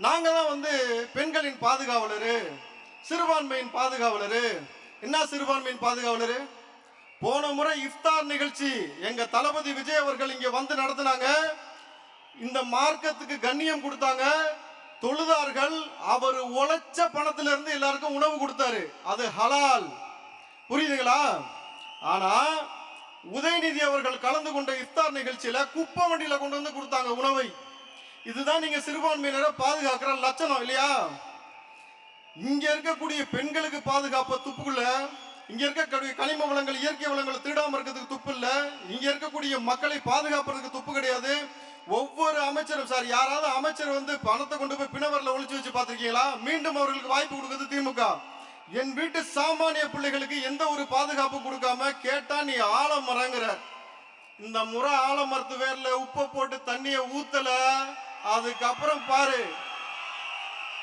நாங்க தான் பெண்களின் பாதுகாவலர், சிறுபான்மையின் பாதுகாவலர். என்ன சிறுபான்மையின் பாதுகாவலர்? போன முறை இஃப்தார் நிகழ்ச்சி எங்க தளபதி விஜய் அவர்கள் இங்க நடத்தினாங்க. இந்த மார்க்கத்துக்கு கண்ணியம் கொடுத்தாங்க. தொழுதார்கள். அவர் உழைச்ச பணத்திலிருந்து எல்லாருக்கும் உணவு கொடுத்தாரு. அது ஹலால். புரியுதுங்களா? ஆனா உதயநிதி அவர்கள் கலந்து கொண்ட இஃப்தார் நிகழ்ச்சியில குப்பை வண்டியில கொண்டு வந்து கொடுத்தாங்க உணவை. இதுதான் நீங்க சிறுபான்மையினரை பாதுகாக்கிற லட்சணம் இல்லையா? இங்க இருக்கக்கூடிய பெண்களுக்கு பாதுகாப்பு துப்புக்குள்ள, இங்க இருக்கக்கூடிய கனிம வளங்கள், இயற்கை வளங்கள் திருடாம இருக்கிறதுக்கு துப்பு இல்ல. இங்க இருக்கக்கூடிய மக்களை பாதுகாப்புறதுக்கு துப்பு கிடையாது. ஒவ்வொரு அமைச்சரும் சார், யாராவது அமைச்சர் பணத்தை கொண்டு போய் பிணவரில் ஒளிச்சு வச்சு பார்த்திருக்கீங்களா? மீண்டும் அவர்களுக்கு வாய்ப்பு கொடுக்குது திமுக. என் வீட்டு சாமானிய பிள்ளைகளுக்கு எந்த ஒரு பாதுகாப்பு கொடுக்காம கேட்டா நீ ஆலமரங்கிற. இந்த முறை ஆலமரத்து வேர்ல உப்பை போட்டு தண்ணியை ஊத்தல. அதுக்கப்புறம் பாரு